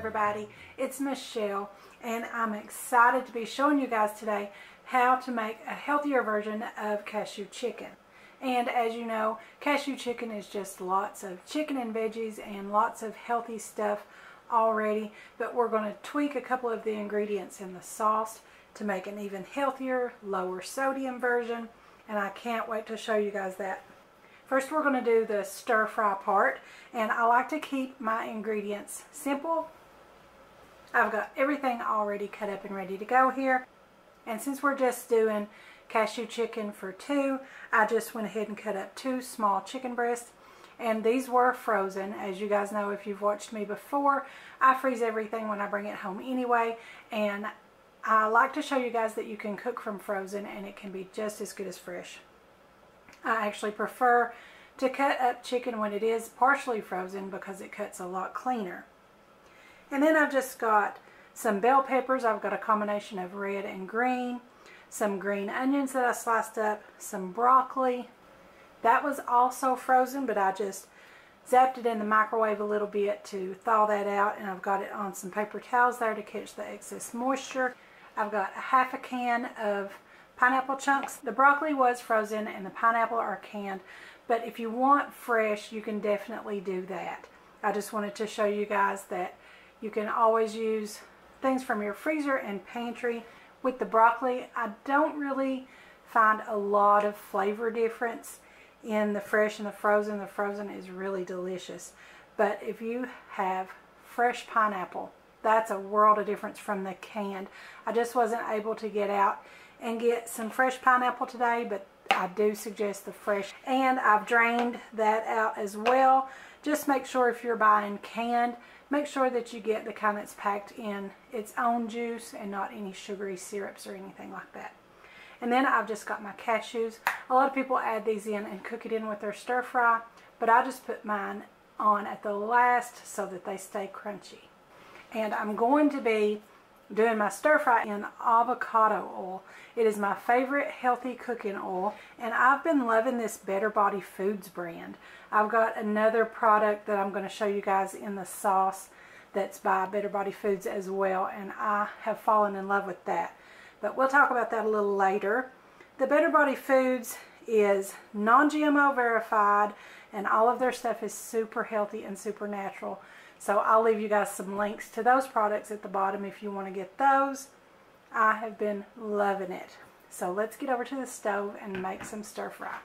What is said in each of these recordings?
everybody, it's Michelle and I'm excited to be showing you guys today how to make a healthier version of cashew chicken. And as you know, cashew chicken is just lots of chicken and veggies and lots of healthy stuff already, but we're going to tweak a couple of the ingredients in the sauce to make an even healthier, lower sodium version, and I can't wait to show you guys that. First we're going to do the stir fry part, and I like to keep my ingredients simple. I've got everything already cut up and ready to go here, and since we're just doing cashew chicken for two, I just went ahead and cut up 2 small chicken breasts, and these were frozen. As you guys know, if you've watched me before, I freeze everything when I bring it home anyway, and I like to show you guys that you can cook from frozen and it can be just as good as fresh. I actually prefer to cut up chicken when it is partially frozen because it cuts a lot cleaner. And then I've just got some bell peppers. I've got a combination of red and green, some green onions that I sliced up, some broccoli. That was also frozen, but I just zapped it in the microwave a little bit to thaw that out, and I've got it on some paper towels there to catch the excess moisture. I've got half a can of pineapple chunks. The broccoli was frozen and the pineapple are canned, but if you want fresh, you can definitely do that. I just wanted to show you guys that you can always use things from your freezer and pantry. With the broccoli, I don't really find a lot of flavor difference in the fresh and the frozen. The frozen is really delicious, but if you have fresh pineapple, that's a world of difference from the canned. I just wasn't able to get out and get some fresh pineapple today, but I do suggest the fresh, and I've drained that out as well. Just make sure if you're buying canned, make sure that you get the kind that's packed in its own juice and not any sugary syrups or anything like that. And then I've just got my cashews. A lot of people add these in and cook it in with their stir fry, but I just put mine on at the last so that they stay crunchy. And I'm going to be doing my stir fry in avocado oil. It is my favorite healthy cooking oil, and I've been loving this Better Body Foods brand. I've got another product that I'm going to show you guys in the sauce that's by Better Body Foods as well, and I have fallen in love with that. But we'll talk about that a little later. The Better Body Foods is non-GMO verified, and all of their stuff is super healthy and super natural. So I'll leave you guys some links to those products at the bottom if you want to get those. I have been loving it. So let's get over to the stove and make some stir fry.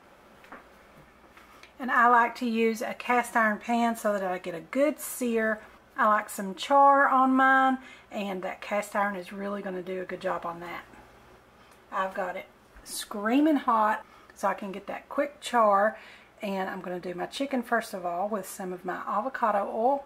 And I like to use a cast iron pan so that I get a good sear. I like some char on mine, and that cast iron is really going to do a good job on that. I've got it screaming hot so I can get that quick char, and I'm going to do my chicken first of all with some of my avocado oil.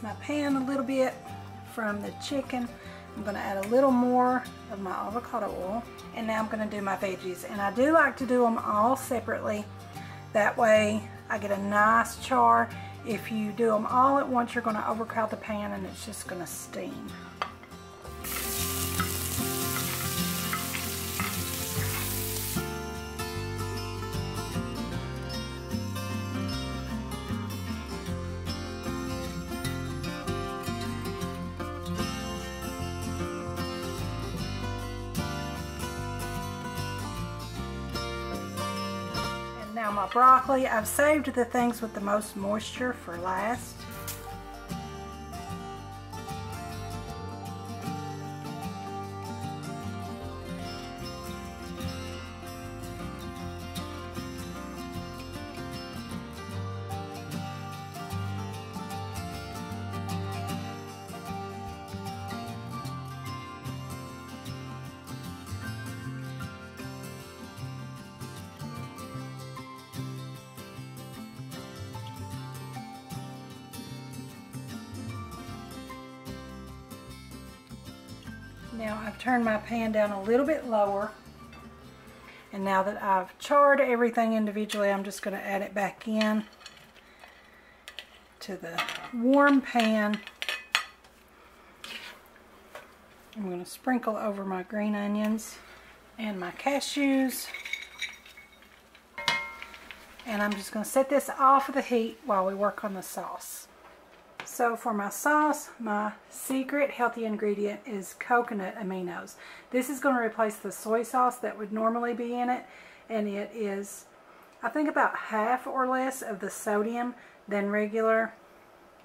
My pan a little bit from the chicken. I'm going to add a little more of my avocado oil, and now I'm going to do my veggies, and I do like to do them all separately. That way I get a nice char. If you do them all at once, you're going to overcrowd the pan and it's just going to steam. Now my broccoli, I've saved the things with the most moisture for last. Now I've turned my pan down a little bit lower, and now that I've charred everything individually, I'm just going to add it back in to the warm pan. I'm going to sprinkle over my green onions and my cashews, and I'm just going to set this off of the heat while we work on the sauce. So for my sauce, my secret healthy ingredient is coconut aminos. This is going to replace the soy sauce that would normally be in it, and it is, I think, about half or less of the sodium than regular,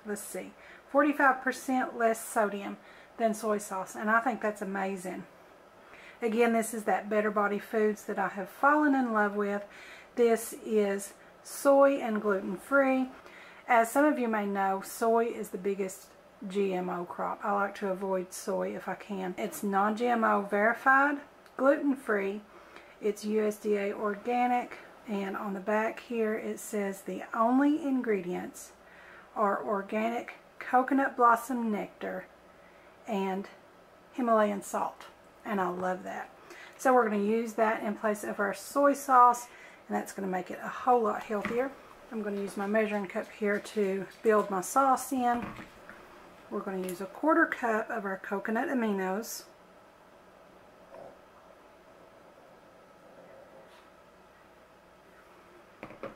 let's see, 45% less sodium than soy sauce, and I think that's amazing. Again, this is that Better Body Foods that I have fallen in love with. This is soy and gluten-free. As some of you may know, soy is the biggest GMO crop. I like to avoid soy if I can. It's non-GMO verified, gluten-free, it's USDA organic, and on the back here it says the only ingredients are organic coconut blossom nectar and Himalayan salt, and I love that. So we're going to use that in place of our soy sauce, and that's going to make it a whole lot healthier. I'm going to use my measuring cup here to build my sauce in. We're going to use a 1/4 cup of our coconut aminos.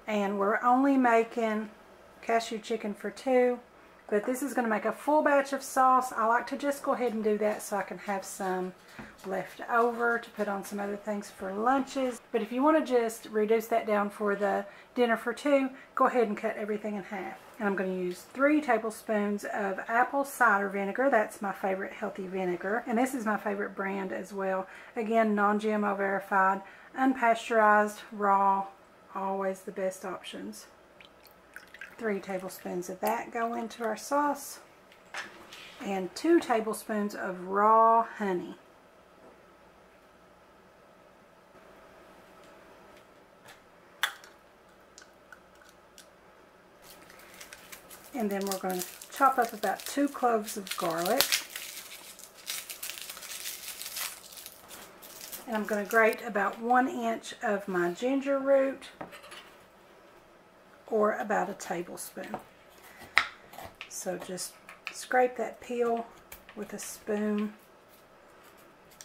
And we're only making cashew chicken for 2, but this is going to make a full batch of sauce. I like to just go ahead and do that so I can have some left over to put on some other things for lunches. But if you want to just reduce that down for the dinner for 2, go ahead and cut everything in half. And I'm going to use 3 tablespoons of apple cider vinegar. That's my favorite healthy vinegar, and this is my favorite brand as well. Again, non-GMO verified, unpasteurized, raw, always the best options. 3 tablespoons of that go into our sauce, and 2 tablespoons of raw honey. And then we're going to chop up about 2 cloves of garlic. And I'm going to grate about 1 inch of my ginger root, or about a tablespoon. So just scrape that peel with a spoon.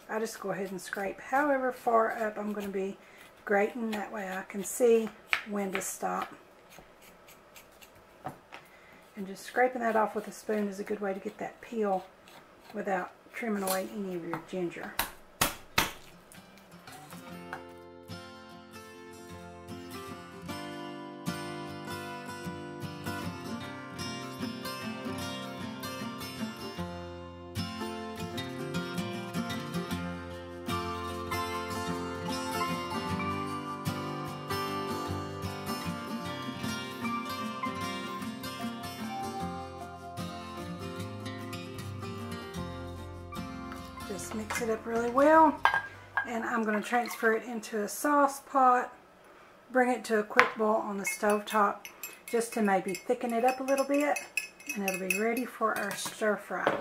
I just go ahead and scrape however far up I'm going to be grating, that way I can see when to stop. And just scraping that off with a spoon is a good way to get that peel without trimming away any of your ginger. Just mix it up really well, and I'm going to transfer it into a sauce pot, bring it to a quick boil on the stove top just to maybe thicken it up a little bit, and it'll be ready for our stir fry.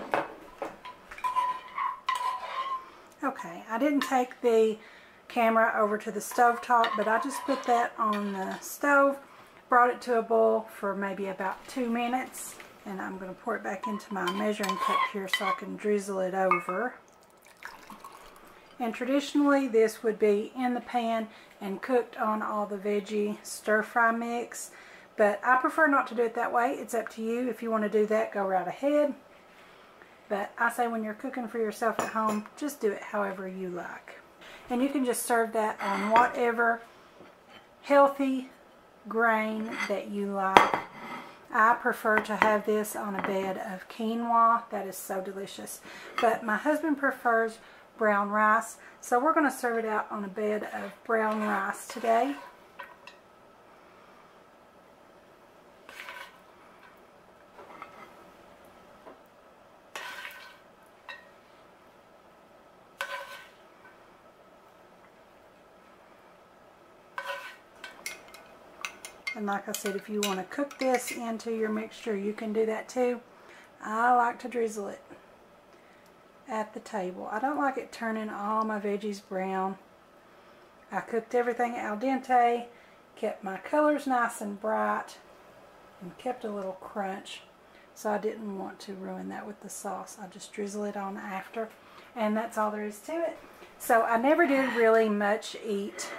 Okay, I didn't take the camera over to the stove top, but I just put that on the stove, brought it to a boil for maybe about 2 minutes, and I'm going to pour it back into my measuring cup here so I can drizzle it over. And traditionally this would be in the pan and cooked on all the veggie stir-fry mix, but I prefer not to do it that way. It's up to you. If you want to do that, go right ahead. But I say when you're cooking for yourself at home, just do it however you like. And you can just serve that on whatever healthy grain that you like. I prefer to have this on a bed of quinoa. That is so delicious. But my husband prefers brown rice, so we're going to serve it out on a bed of brown rice today. And like I said, if you want to cook this into your mixture, you can do that too. I like to drizzle it at the table. I don't like it turning all my veggies brown. I cooked everything al dente, kept my colors nice and bright, and kept a little crunch. So I didn't want to ruin that with the sauce. I just drizzle it on after, and that's all there is to it. So I never did really much eat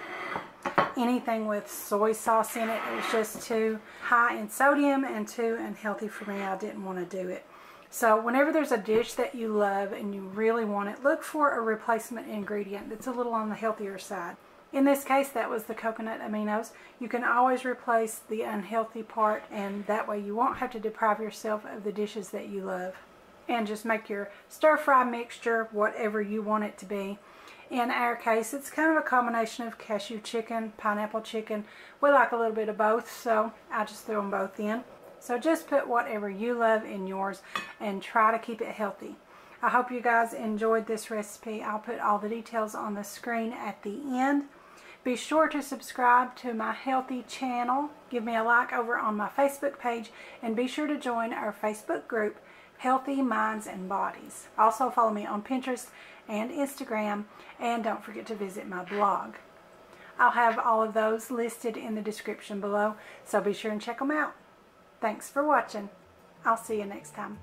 anything with soy sauce in it. It was just too high in sodium and too unhealthy for me. I didn't want to do it. So whenever there's a dish that you love and you really want it, look for a replacement ingredient that's a little on the healthier side. In this case, that was the coconut aminos. You can always replace the unhealthy part, and that way you won't have to deprive yourself of the dishes that you love. And just make your stir-fry mixture whatever you want it to be. In our case, it's kind of a combination of cashew chicken, pineapple chicken. We like a little bit of both, so I just throw them both in. So just put whatever you love in yours and try to keep it healthy. I hope you guys enjoyed this recipe. I'll put all the details on the screen at the end. Be sure to subscribe to my Healthie channel. Give me a like over on my Facebook page, and be sure to join our Facebook group, Healthy Minds and Bodies. Also follow me on Pinterest and Instagram, and don't forget to visit my blog. I'll have all of those listed in the description below, so be sure and check them out. Thanks for watching. I'll see you next time.